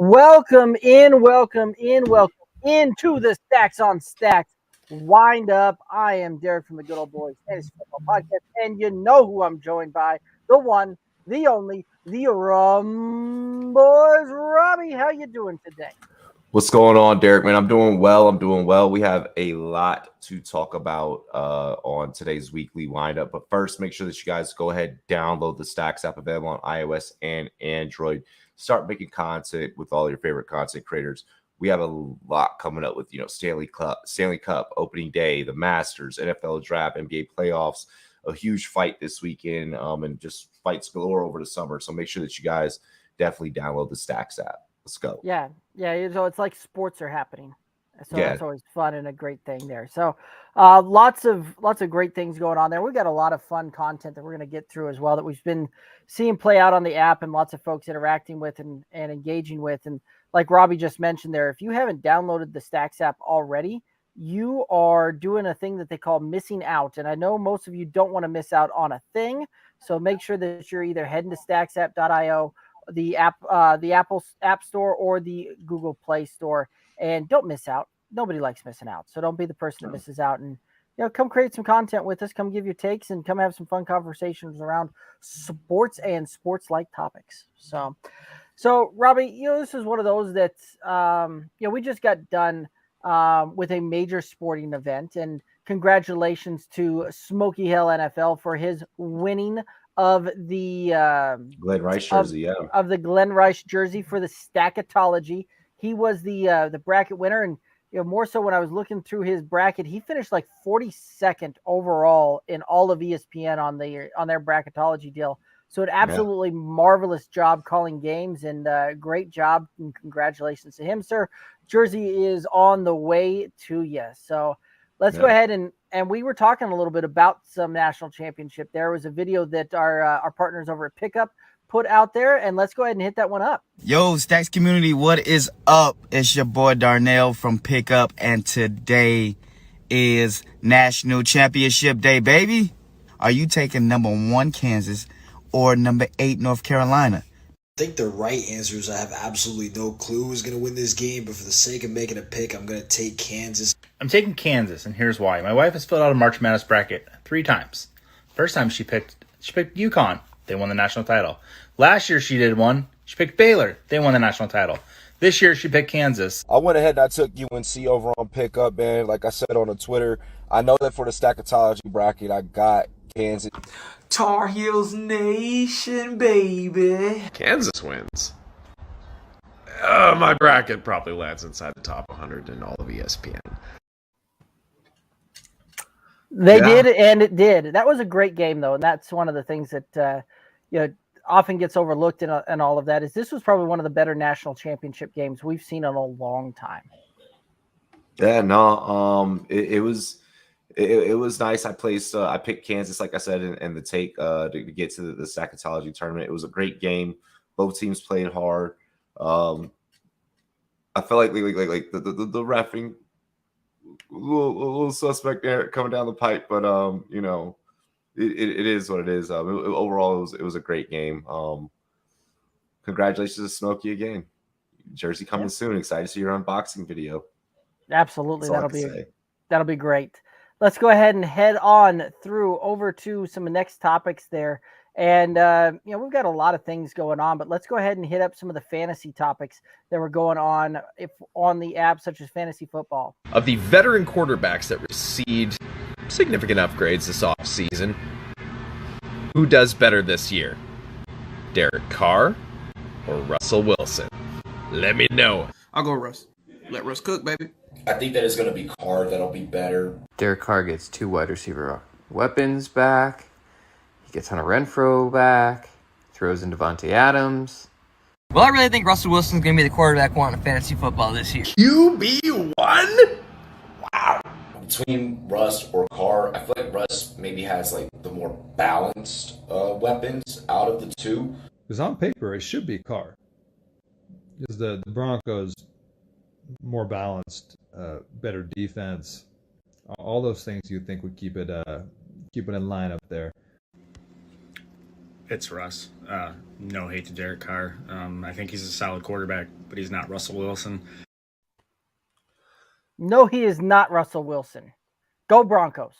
Welcome into the Stacks on Stacks wind up. I am Derek from the Good Old Boys Fantasy Football Podcast, and you know who I'm joined by, the one, the only, the Boys. Robbie, how you doing today? What's going on, Derek? Man, I'm doing well. We have a lot to talk about on today's weekly windup. But first, make sure that you guys go ahead, download the Stacks app available on iOS and Android. Start making content with all your favorite content creators. We have a lot coming up with, Stanley Cup opening day, the Masters, NFL draft, NBA playoffs, a huge fight this weekend, and just fights galore over the summer. So make sure that you guys definitely download the Stacks app. Let's go. Yeah. So it's like sports are happening. So Yeah. that's always fun and a great thing there. So lots of great things going on there. We've got a lot of fun content that we're going to get through as well that we've been seeing play out on the app and lots of folks interacting with and engaging with. And like Robbie just mentioned there, if you haven't downloaded the Stacks app already, you are doing a thing that they call missing out. And I know most of you don't want to miss out on a thing. So make sure that you're either heading to stacksapp.io, the Apple App Store, or the Google Play Store, and don't miss out. Nobody likes missing out, so don't be the person that misses out. And come create some content with us. Come give your takes and come have some fun conversations around sports and sports-like topics. So Robbie, this is one of those that we just got done with a major sporting event, and congratulations to Smoky Hill NFL for his winning of the Glenn Rice jersey, of the Glenn Rice jersey for the Stackatology. He was the bracket winner, and more so when I was looking through his bracket, he finished like 42nd overall in all of ESPN on their bracketology deal. So an absolutely marvelous job calling games, and great job, and congratulations to him, sir. Jersey is on the way to you. So let's go ahead and we were talking a little bit about some national championship. There was a video that our partners over at Pickup put out there, and let's go ahead and hit that one up. Yo, Stacks community, what is up? It's your boy Darnell from Pickup, and today is National Championship Day, baby. Are you taking number 1 Kansas or number 8 North Carolina? I think the right answer is I have absolutely no clue who's going to win this game, but for the sake of making a pick, I'm going to take Kansas. I'm taking Kansas, and here's why. My wife has filled out a March Madness bracket 3 times. First time she picked UConn. They won the national title. Last year she did one. She picked Baylor. They won the national title. This year she picked Kansas. I went ahead and I took UNC over on Pickup, man. Like I said on the Twitter, I know that for the Stackatology bracket, I got Kansas. Tar Heels Nation, baby. Kansas wins. My bracket probably lands inside the top 100 in all of ESPN. They did, and it did. That was a great game, though, and that's one of the things that often gets overlooked and all of that. Is this was probably one of the better national championship games we've seen in a long time. Yeah, no, it was nice. I picked Kansas, like I said, in the take to get to the Stackatology tournament. It was a great game. Both teams played hard. I felt like the reffing a little suspect there coming down the pipe, but it is what it is. Overall, it was a great game. Congratulations to Smokey again. Jersey coming soon. Excited to see your unboxing video. Absolutely, that'll be great. Let's go ahead and head on through over to some next topics there. And, we've got a lot of things going on, but let's go ahead and hit up some of the fantasy topics that were going on on the app, such as fantasy football. Of the veteran quarterbacks that received significant upgrades this offseason, who does better this year? Derek Carr or Russell Wilson? Let me know. I'll go Russ. Let Russ cook, baby. I think that it's going to be Carr that'll be better. Derek Carr gets 2 wide receiver weapons back. He gets Hunter Renfrow back. Throws in Devontae Adams. Well, I really think Russell Wilson's going to be the quarterback one in fantasy football this year. QB1? Wow. Between Russ or Carr, I feel like Russ maybe has like the more balanced weapons out of the two. Because on paper, it should be Carr. Because the Broncos more balanced, better defense, all those things you think would keep it in line up there. It's Russ. No hate to Derek Carr. I think he's a solid quarterback, but he's not Russell Wilson. No, he is not Russell Wilson. Go Broncos.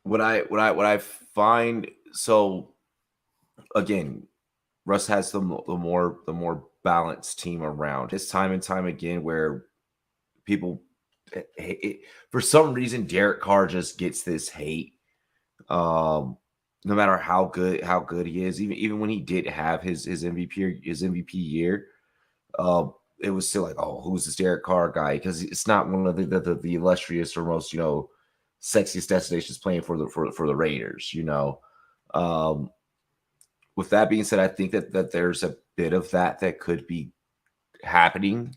What I find, so again, Russ has the more balanced team around. It's time and time again where people, for some reason, Derek Carr just gets this hate. No matter how good he is, even when he did have his MVP year, it was still like, oh, who's this Derek Carr guy? Because it's not one of the illustrious or most sexiest destinations playing for the Raiders. With that being said, I think that there's a bit of that could be happening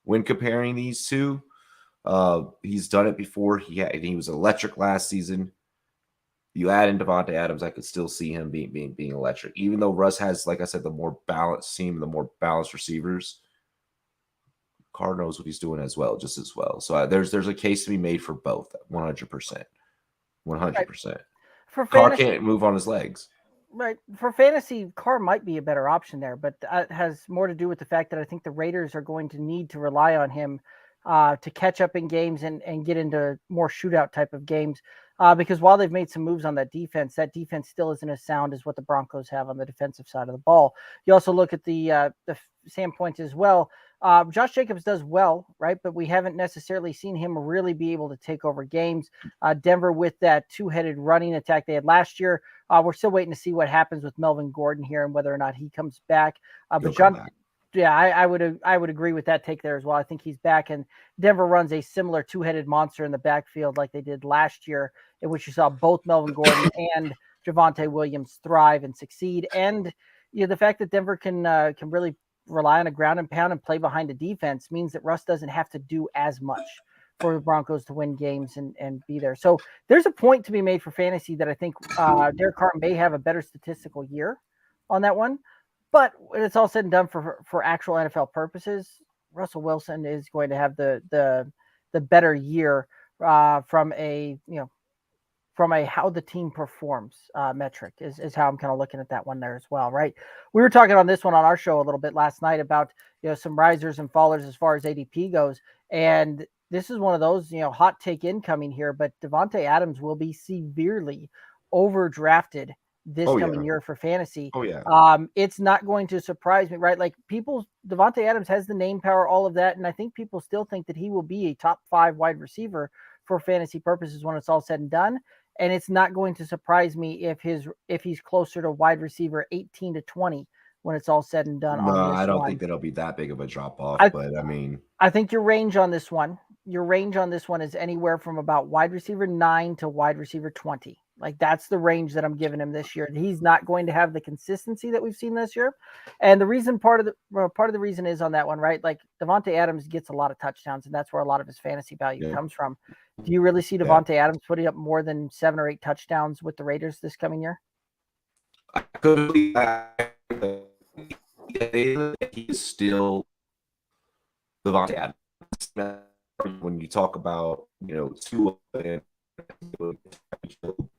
when comparing these two. He's done it before. He was electric last season. You add in Davante Adams, I could still see him being electric. Even though Russ has, like I said, the more balanced team, the more balanced receivers, Carr knows what he's doing just as well. So there's a case to be made for both, 100%. 100%. For Carr fantasy, can't move on his legs. right. For fantasy, Carr might be a better option there, but that has more to do with the fact that I think the Raiders are going to need to rely on him to catch up in games and get into more shootout type of games. Because while they've made some moves on that defense still isn't as sound as what the Broncos have on the defensive side of the ball. You also look at the standpoint as well. Josh Jacobs does well, right? But we haven't necessarily seen him really be able to take over games. Denver with that two-headed running attack they had last year. We're still waiting to see what happens with Melvin Gordon here and whether or not he comes back. But John, yeah, I would agree with that take there as well. I think he's back, and Denver runs a similar two-headed monster in the backfield like they did last year, in which you saw both Melvin Gordon and Javonte Williams thrive and succeed. And the fact that Denver can really rely on a ground and pound and play behind the defense means that Russ doesn't have to do as much for the Broncos to win games and be there. So there's a point to be made for fantasy that I think Derek Carr may have a better statistical year on that one. But when it's all said and done for actual NFL purposes, Russell Wilson is going to have the better year from a how the team performs metric is how I'm kind of looking at that one there as well, right? We were talking on this one on our show a little bit last night about some risers and fallers as far as ADP goes, and this is one of those hot take incoming here, but Davante Adams will be severely overdrafted this coming year for fantasy. Oh yeah. It's not going to surprise me, right? Like Davante Adams has the name power, all of that, and I think people still think that he will be a top 5 wide receiver for fantasy purposes when it's all said and done. And it's not going to surprise me if he's closer to wide receiver 18 to 20 when it's all said and done. No, I don't think that'll be that big of a drop off. But I mean, I think your range on this one is anywhere from about wide receiver 9 to wide receiver 20. Like that's the range that I'm giving him this year. He's not going to have the consistency that we've seen this year. And the reason part of the reason is on that one, right? Like Davante Adams gets a lot of touchdowns, and that's where a lot of his fantasy value comes from. Do you really see Davante Adams putting up more than 7 or 8 touchdowns with the Raiders this coming year? He is still Davante Adams. When you talk about Tua and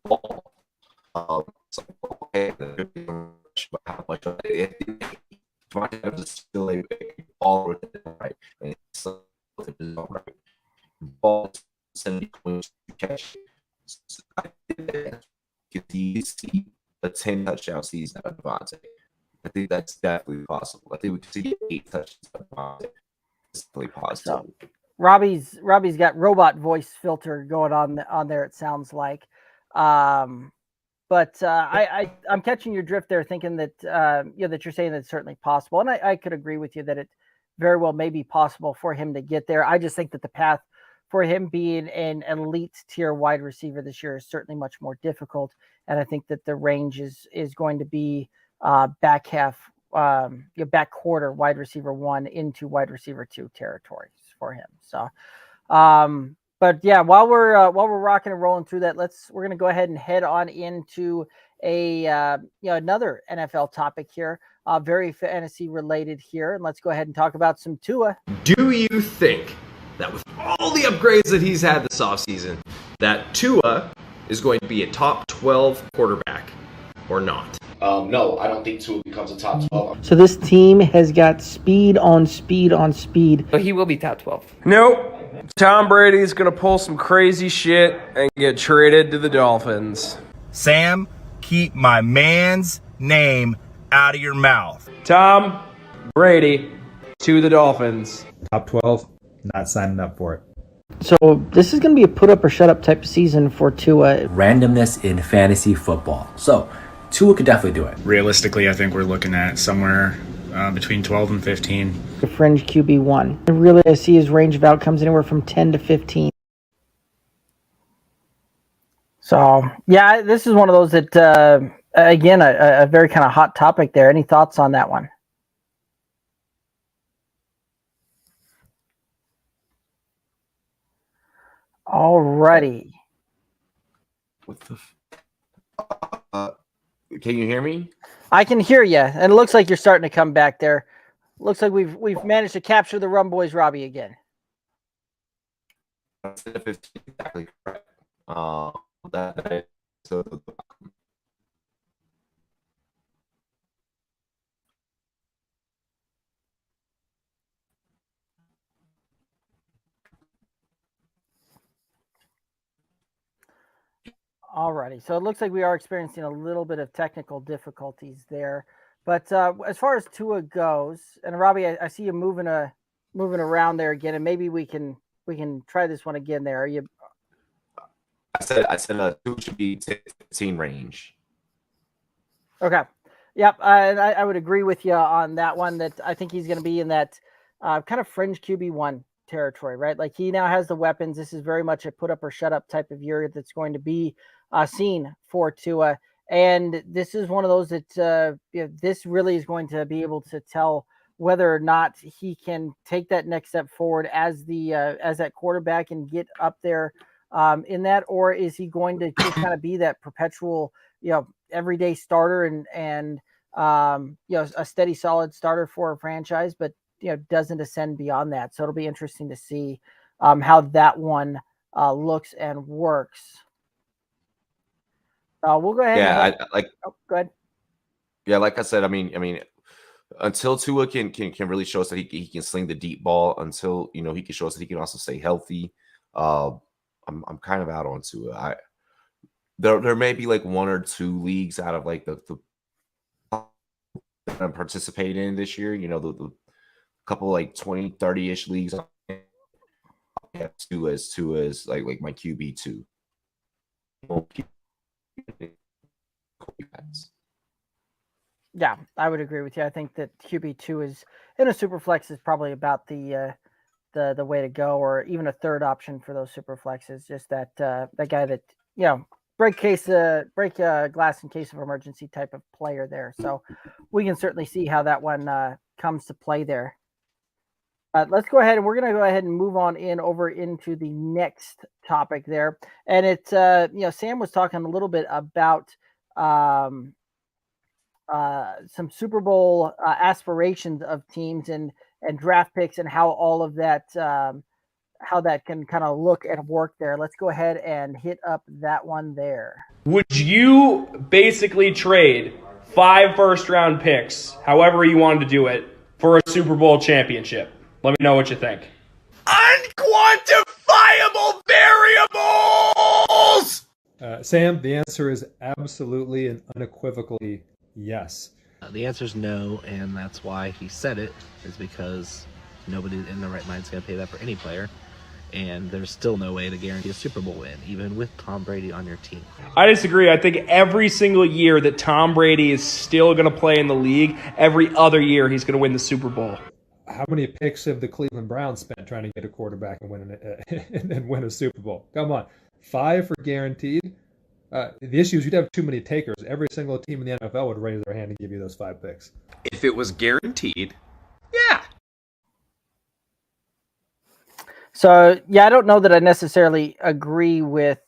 ball, how much of it Davante Adams is still a ball with it, right? And it's right. Ball 70 points to catch. Could you see a 10 touchdown season of Davante? I think that's definitely possible. I think we could see 8 touchdowns of Davante. It's definitely possible. So, Robbie's got robot voice filter going on there. It sounds like, but I'm catching your drift there, thinking that that you're saying that it's certainly possible, and I could agree with you that it very well may be possible for him to get there. I just think that the path for him being an elite tier wide receiver this year is certainly much more difficult, and I think that the range is going to be back half, back quarter wide receiver 1 into wide receiver 2 territories for him. So, but yeah, while we're rocking and rolling through that, we're going to go ahead and head on into another NFL topic here, very fantasy related here, and let's go ahead and talk about some Tua. Do you think that with all the upgrades that he's had this offseason, that Tua is going to be a top 12 quarterback or not? No, I don't think Tua becomes a top 12. So this team has got speed on speed on speed. But he will be top 12. Nope. Tom Brady's going to pull some crazy shit and get traded to the Dolphins. Sam, keep my man's name out of your mouth. Tom Brady to the Dolphins. Top 12, not signing up for it. So this is going to be a put up or shut up type of season for Tua. Randomness in fantasy football. So Tua could definitely do it. Realistically, I think we're looking at somewhere between 12 and 15. The fringe QB1. Really, I see his range of outcomes anywhere from 10 to 15. So, yeah, this is one of those that, again, a very kind of hot topic there. Any thoughts on that one? Alrighty. What the? Can you hear me? I can hear you, and it looks like you're starting to come back there. Looks like we've managed to capture the Rum Boys Robbie again. Exactly correct. Alrighty, so it looks like we are experiencing a little bit of technical difficulties there, but as far as Tua goes, and Robbie, I see you moving around there again, and maybe we can try this one again. There, are you? I said Tua should be 15 range. Okay, yep, I would agree with you on that one. That I think he's going to be in that kind of fringe QB1 territory, right? Like he now has the weapons. This is very much a put up or shut up type of year that's going to be seen for Tua, and this is one of those that this really is going to be able to tell whether or not he can take that next step forward as that quarterback and get up there in that, or is he going to just kind of be that perpetual, everyday starter and a steady, solid starter for a franchise, but doesn't ascend beyond that. So it'll be interesting to see how that one looks and works. We'll go ahead. Yeah, go ahead. Yeah, like I said, I mean, until Tua can really show us that he can sling the deep ball, until he can show us that he can also stay healthy. I'm kind of out on Tua. There may be like one or two leagues out of like the that I'm participating in this year. The couple like 20, 30-ish leagues. I have Tua as like my QB2. Yeah, I would agree with you. I think that QB2 is in a super flex is probably about the way to go, or even a third option for those super flexes. Just that guy that break glass in case of emergency type of player there. So we can certainly see how that one comes to play there. Let's go ahead, and we're going to go ahead and move on over into the next topic there. And it's, Sam was talking a little bit about some Super Bowl aspirations of teams and draft picks and how all of that, how that can kind of look and work there. Let's go ahead and hit up that one there. Would you basically trade 5 first-round picks, however you wanted to do it, for a Super Bowl championship? Let me know what you think. Unquantifiable variables! Sam, the answer is absolutely and unequivocally yes. The answer is no, and that's why he said it, is because nobody in their right mind is going to pay that for any player, and there's still no way to guarantee a Super Bowl win, even with Tom Brady on your team. I disagree. I think every single year that Tom Brady is still going to play in the league, every other year he's going to win the Super Bowl. How many picks have the Cleveland Browns spent trying to get a quarterback and win a Super Bowl? Come on, 5 for guaranteed. The issue is you'd have too many takers. Every single team in the NFL would raise their hand and give you those 5 picks. If it was guaranteed, yeah. So yeah, I don't know that I necessarily agree with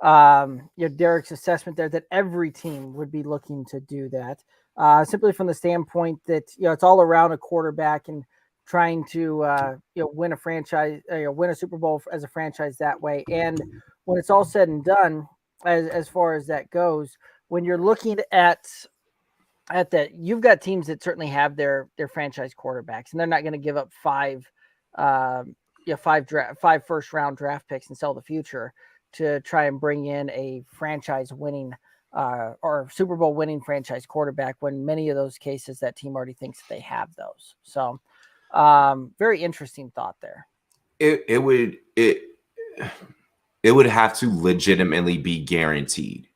Derek's assessment there that every team would be looking to do that. Simply from the standpoint that it's all around a quarterback and trying to win a franchise, win a Super Bowl as a franchise that way. And when it's all said and done, as far as that goes, when you're looking at at that, you've got teams that certainly have their franchise quarterbacks, and they're not going to give up five first round draft picks and sell the future to try and bring in a franchise winning or Super Bowl winning franchise quarterback, when many of those cases that team already thinks that they have those. So very interesting thought there. It would have to legitimately be guaranteed.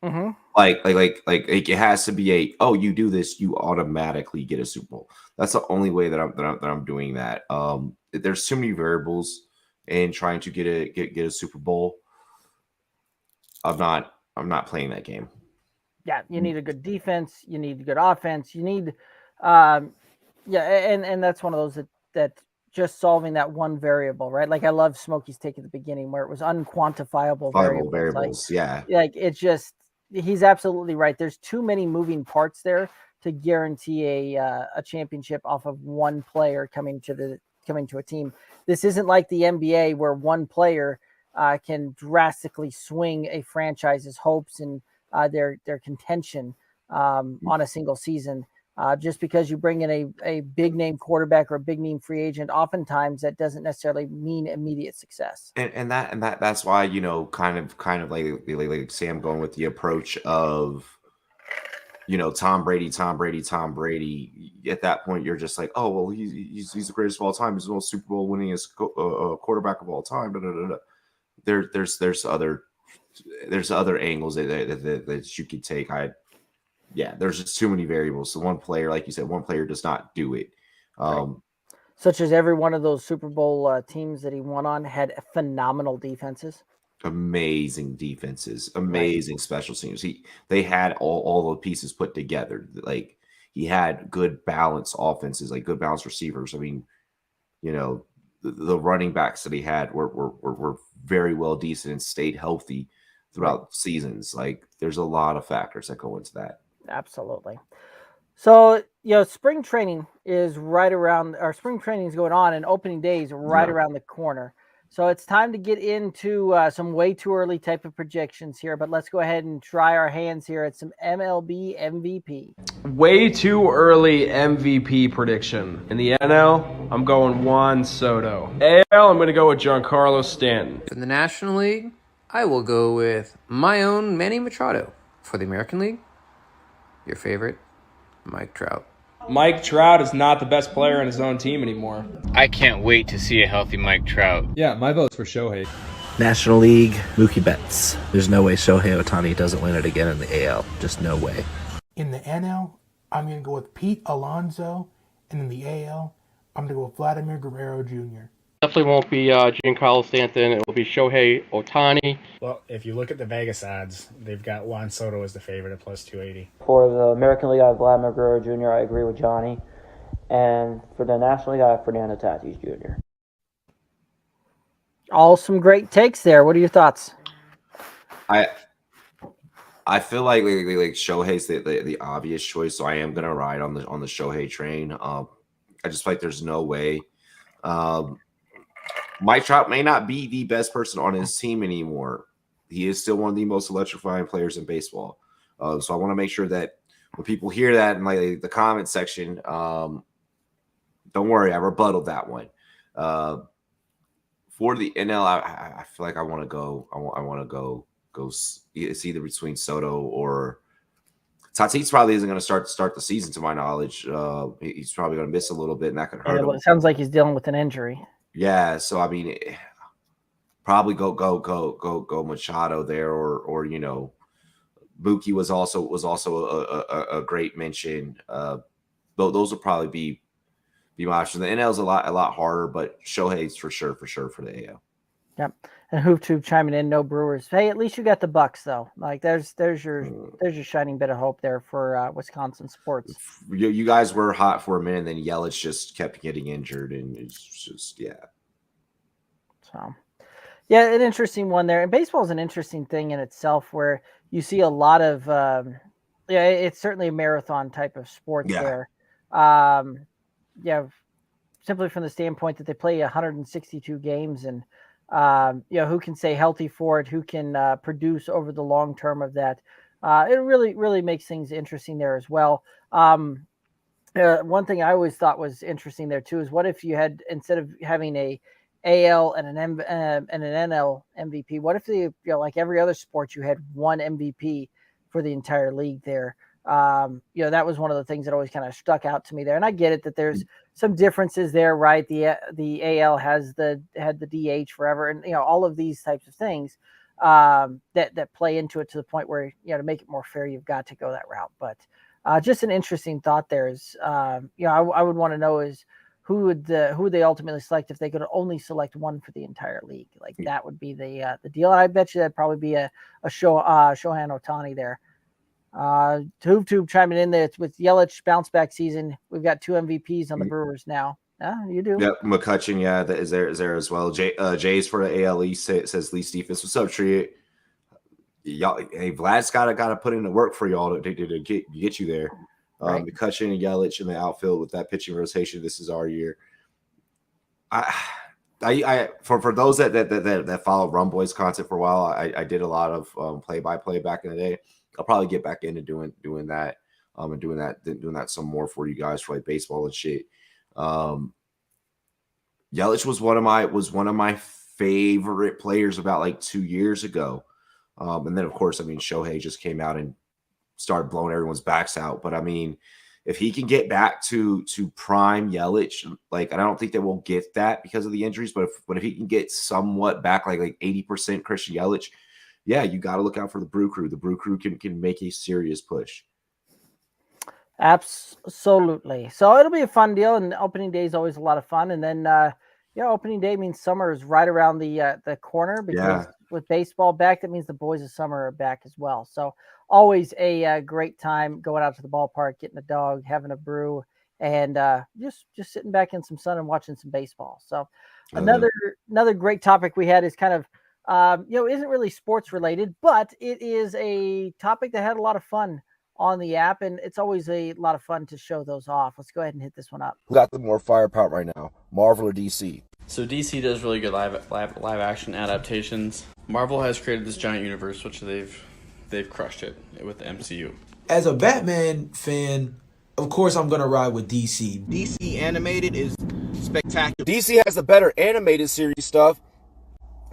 Mm-hmm. Like it has to be you do this, you automatically get a Super Bowl. That's the only way that I'm doing that. There's too many variables in trying to get a Super Bowl. I'm not playing that game. Yeah, you need a good defense, you need good offense, you need and that's one of those that just solving that one variable, right? Like I love Smokey's take at the beginning where it was unquantifiable variables. Yeah. Like it's just, he's absolutely right. There's too many moving parts there to guarantee a championship off of one player coming to a team. This isn't like the NBA where one player can drastically swing a franchise's hopes and their contention on a single season. Just because you bring in a big name quarterback or a big name free agent, oftentimes that doesn't necessarily mean immediate success. And that's why, kind of like Sam going with the approach of, Tom Brady. At that point, you're just like, oh well, he's the greatest of all time. He's the most Super Bowl winningest quarterback of all time. There's other angles that you could take. There's just too many variables. So one player, like you said, one player does not do it. Right. Such as every one of those Super Bowl teams that he won on had phenomenal defenses. Amazing defenses, amazing special teams. They had all the pieces put together. Like he had good balanced offenses, like good balanced receivers. I mean, the running backs that he had were very well decent and stayed healthy throughout seasons. Like there's a lot of factors that go into that. Absolutely. So, spring training is spring training is going on and opening day is right around the corner. So it's time to get into some way too early type of projections here, but let's go ahead and try our hands here at some MLB MVP. Way too early MVP prediction. In the NL, I'm going Juan Soto. AL, I'm going to go with Giancarlo Stanton. In the National League, I will go with my own Manny Machado. For the American League, your favorite, Mike Trout. Mike Trout is not the best player in his own team anymore. I can't wait to see a healthy Mike Trout. Yeah, my vote's for Shohei. National League, Mookie Betts. There's no way Shohei Ohtani doesn't win it again in the AL. Just no way. In the NL, I'm going to go with Pete Alonso. And in the AL, I'm going to go with Vladimir Guerrero Jr. Definitely won't be Giancarlo Stanton. It will be Shohei Ohtani. Well, if you look at the Vegas odds, they've got Juan Soto as the favorite at plus 280. For the American League, I have Vladimir Guerrero Jr. I agree with Johnny. And for the National League, I have Fernando Tatis Jr. All some great takes there. What are your thoughts? I feel like Shohei's the obvious choice, so I am gonna ride on the Shohei train. I just feel like there's no way. Mike Trout may not be the best person on his team anymore. He is still one of the most electrifying players in baseball. So I want to make sure that when people hear that in like the comment section, don't worry, I rebutted that one. For the NL, I feel like I want to go. I want to go. It's either between Soto or Tatis. Probably isn't going to start the season, to my knowledge. He's probably going to miss a little bit, and that could hurt him. It sounds like he's dealing with an injury. Yeah, so I mean, probably go Machado there, or Mookie was also a great mention. Those will probably be my options. The NL is a lot harder, but Shohei's for sure for the AL. Yep. And Hoop chiming in, no Brewers. Hey, at least you got the Bucks though. Like there's your shining bit of hope there for Wisconsin sports. You guys were hot for a minute, and then Yelich just kept getting injured, and it's just So, yeah, an interesting one there. And baseball is an interesting thing in itself, where you see a lot of it's certainly a marathon type of sport there. Simply from the standpoint that they play 162 games and. Who can stay healthy for it? Who can produce over the long term of that? it really makes things interesting there as well. One thing I always thought was interesting there too is what if you had, instead of having a AL and and an NL MVP, what if like every other sport, you had one MVP for the entire league there? That was one of the things that always kind of stuck out to me there. And I get it that there's some differences there, right? The AL had the DH forever, and all of these types of things that play into it to the point where to make it more fair, you've got to go that route. But just an interesting thought there is, I would want to know is who would they ultimately select if they could only select one for the entire league? Like that would be the deal. And I bet you that'd probably be a Shohei Ohtani there. Tube chiming in there. It's with Yelich bounce back season. We've got 2 MVPs on the Brewers now. You do. Yep, McCutcheon, yeah, that is there as well. Jay's for the AL East says least defense. What's up, Tree? Y'all, hey, Vlad's gotta put in the work for y'all to get you there. Right. McCutcheon and Yelich in the outfield with that pitching rotation. This is our year. For those that follow Rum Boys content for a while, I did a lot of play-by-play back in the day. I'll probably get back into doing that and doing that some more for you guys for like baseball and shit. Yelich was one of my favorite players about like 2 years ago. And then of course, I mean, Shohei just came out and started blowing everyone's backs out. But I mean, if he can get back to prime Yelich, like I don't think that we'll get that because of the injuries, but if he can get somewhat back like 80% Christian Yelich, yeah, you got to look out for the Brew Crew. The Brew Crew can make a serious push. Absolutely. So it'll be a fun deal, and opening day is always a lot of fun. And then, opening day means summer is right around the corner because with baseball back, that means the boys of summer are back as well. So always a great time going out to the ballpark, getting a dog, having a brew, and just sitting back in some sun and watching some baseball. So another great topic we had is kind of isn't really sports related, but it is a topic that had a lot of fun on the app, and it's always a lot of fun to show those off. Let's go ahead and hit this one up. Who got the more firepower right now, Marvel or DC? So DC does really good live action adaptations. Marvel has created this giant universe, which they've crushed it with the MCU. As a Batman fan, of course I'm gonna ride with DC. DC animated is spectacular. DC has the better animated series stuff.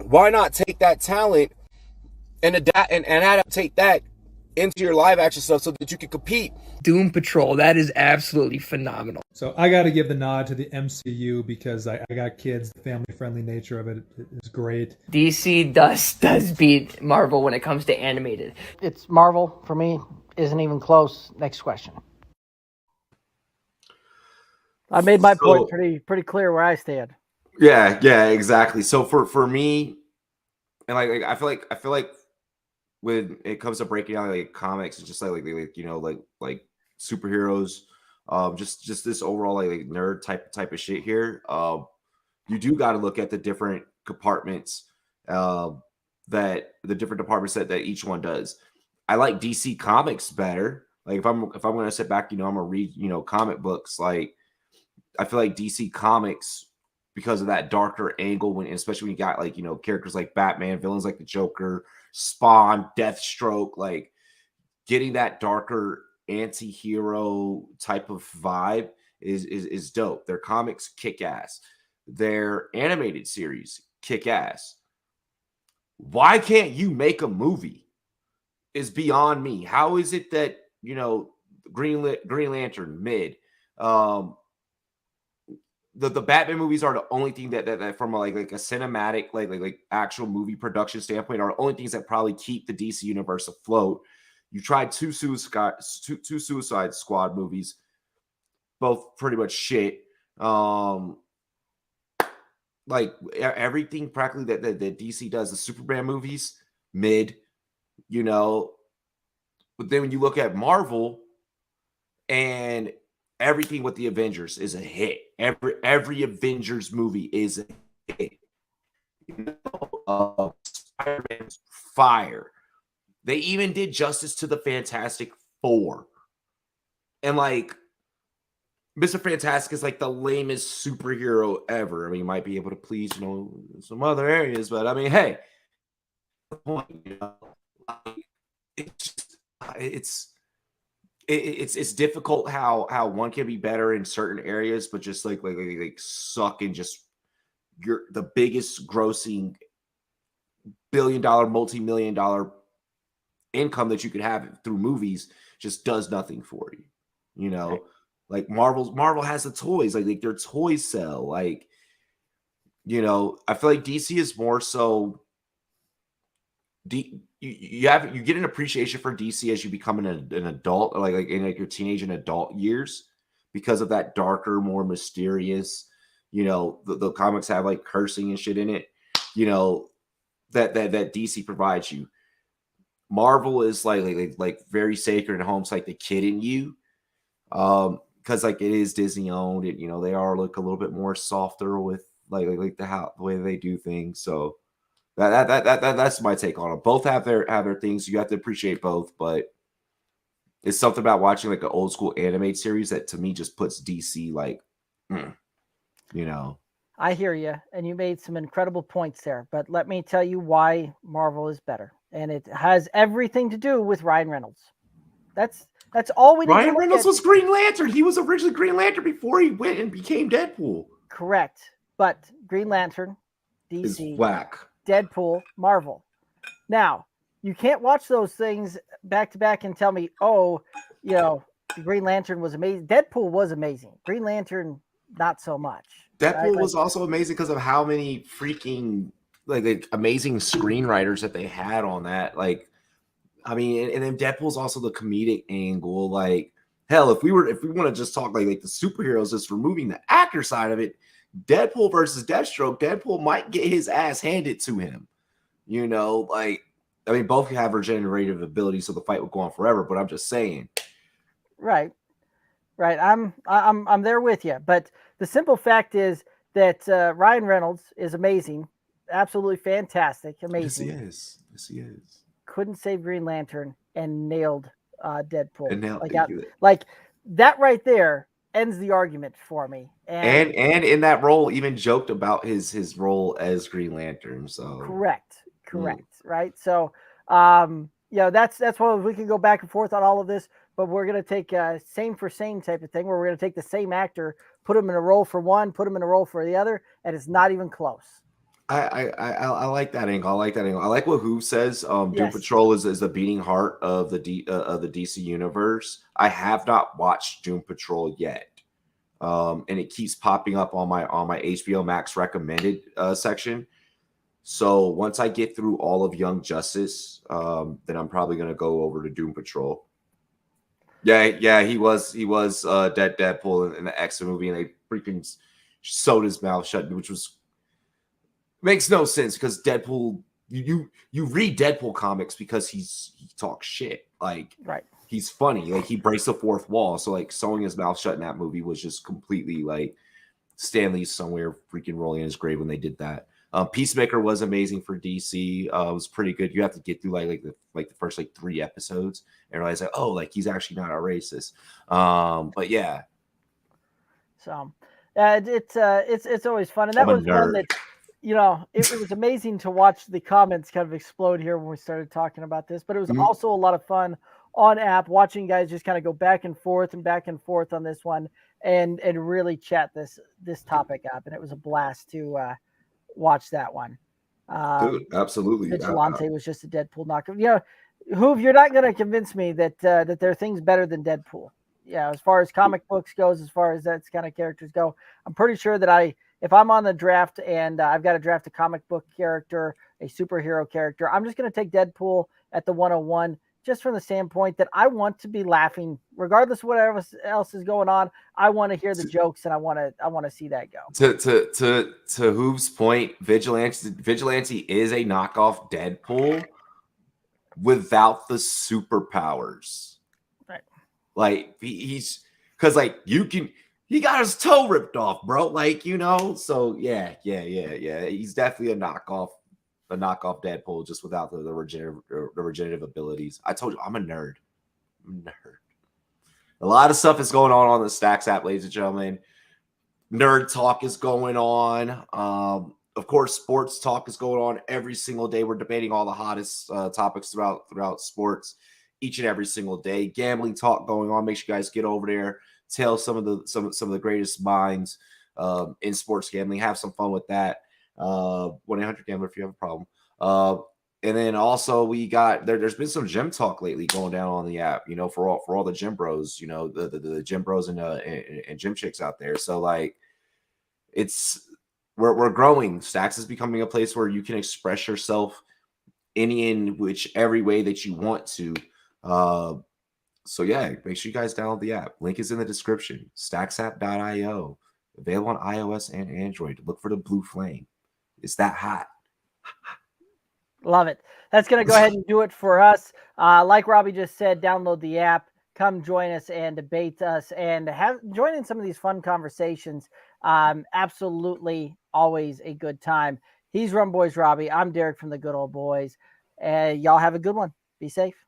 Why not take that talent and adaptate that into your live action stuff so that you can compete? Doom Patrol, that is absolutely phenomenal. So I got to give the nod to the MCU because I got kids. The family-friendly nature of it is great. DC does beat Marvel when it comes to animated. It's Marvel for me. Isn't even close. Next question. I made my point pretty clear where I stand. Yeah, exactly. So for me, and like I feel like when it comes to breaking down like comics, it's just like superheroes, just this overall like nerd type of shit here. You do got to look at the different compartments, that each one does. I like DC Comics better. Like if I'm going to sit back, I'm gonna read comic books. Like I feel like DC Comics, because of that darker angle, especially when you got like characters like Batman, villains like the Joker, Spawn, Deathstroke, like getting that darker anti-hero type of vibe is dope. Their comics kick ass. Their animated series kick ass. Why can't you make a movie? Is beyond me. How is it that Green Lantern mid, the Batman movies are the only thing that from like a cinematic like actual movie production standpoint are the only things that probably keep the DC universe afloat. You tried two Suicide Squad movies, both pretty much shit. Like everything practically that DC does, the Superman movies mid, but then when you look at Marvel and everything with the Avengers is a hit. Every Avengers movie is a hit. Spider-Man's fire. They even did justice to the Fantastic Four. And like Mr. Fantastic is like the lamest superhero ever. I mean, you might be able to please, some other areas, but I mean, hey, it's just it's difficult how one can be better in certain areas, but just like suck and just you're the biggest grossing billion-dollar, multi-million-dollar income that you could have through movies just does nothing for you. You know, Right. like Marvel has the toys, like their toys sell. Like, you know, I feel like DC is more so you get an appreciation for DC as you become an adult, like in like your teenage and adult years, because of that darker, more mysterious. You know, the comics have like cursing and shit in it. You know, that DC provides you. Marvel is like very sacred and home's like the kid in you, because like it is Disney owned. And you know they are like a little bit more softer with like the way they do things. So that's my take on it. Both have their things. You have to appreciate both, but it's something about watching like an old school animated series that to me just puts DC like, you know. I hear you, and you made some incredible points there. But let me tell you why Marvel is better, and it has everything to do with Ryan Reynolds. That's all we need. Ryan Reynolds was Green Lantern. He was originally Green Lantern before he went and became Deadpool. Correct, but Green Lantern, DC, is whack. Deadpool, Marvel. Now you can't watch those things back to back and tell me, oh, you know, Green Lantern was amazing. Deadpool was amazing. Green Lantern, not so much. Deadpool right? was also amazing because of how many freaking like amazing screenwriters that they had on that. Like, I mean, and then Deadpool's also the comedic angle. Like, hell, if we want to just talk like the superheroes, just removing the actor side of it, Deadpool versus Deathstroke, Deadpool might get his ass handed to him. You know, like, I mean, both have regenerative abilities, so the fight would go on forever. But I'm just saying, right. I'm there with you, but the simple fact is that Ryan Reynolds is amazing, absolutely fantastic, amazing. Yes, he is. Couldn't save Green Lantern and nailed Deadpool. And now, like that right there ends the argument for me. And in that role, even joked about his role as Green Lantern. So correct, right? So that's why we can go back and forth on all of this, but we're gonna take same for same type of thing, where we're gonna take the same actor, put him in a role for one, put him in a role for the other, and it's not even close. I like that angle. I like what Who says. Doom Patrol is the beating heart of the DC universe. I have not watched Doom Patrol yet, and it keeps popping up on my HBO Max recommended section. So once I get through all of Young Justice, then I'm probably gonna go over to Doom Patrol. Yeah, he was Deadpool in the X-Men movie, and they freaking sewed his mouth shut, which was. Makes no sense because Deadpool, you read Deadpool comics because he talks shit. Like, right. He's funny. Like, he breaks the fourth wall. So, like, sewing his mouth shut in that movie was just completely, like, Stan Lee's somewhere freaking rolling in his grave when they did that. Peacemaker was amazing for DC. It was pretty good. You have to get through, like the first, 3 episodes and realize, like, oh, like, he's actually not a racist. But, yeah. So, it's always fun. And that was one that... You know, it was amazing to watch the comments kind of explode here when we started talking about this, but it was also a lot of fun on app watching guys just kind of go back and forth on this one and really chat this topic up. And it was a blast to watch that one. Dude, absolutely. Vigilante was just a Deadpool knockoff. You know, Hoove, you're not going to convince me that there are things better than Deadpool. Yeah, as far as comic books goes, as far as that kind of characters go, I'm pretty sure that if I'm on the draft and I've got to draft a comic book character, a superhero character, I'm just going to take Deadpool at the 101, just from the standpoint that I want to be laughing, regardless of whatever else is going on. I want to hear the jokes and I want to see that go. To Hoove's point, Vigilante is a knockoff Deadpool without the superpowers. Right. Like he's because like he got his toe ripped off, bro. Like, you know, so yeah. He's definitely a knockoff Deadpool, just without the regenerative abilities. I told you, I'm a nerd. A lot of stuff is going on the Stacks app, ladies and gentlemen. Nerd talk is going on. Of course, sports talk is going on every single day. We're debating all the hottest topics throughout sports. each and every single day. Gambling talk going on. Make sure you guys get over there. Tell some of the greatest minds in sports gambling. Have some fun with that. 1-800-GAMBLER if you have a problem. And then also we got there's been some gym talk lately going down on the app, for all the gym bros, the gym bros and gym chicks out there. So like we're growing. Stacks is becoming a place where you can express yourself in every way that you want to. So yeah, make sure you guys download the app. Link is in the description. Stacksapp.io. Available on iOS and Android. Look for the blue flame. It's that hot. Love it. That's going to go ahead and do it for us. Like Robbie just said, download the app. Come join us and debate us and join in some of these fun conversations. Absolutely always a good time. He's Rum Boys Robbie. I'm Derek from the Good Old Boys. Y'all have a good one. Be safe.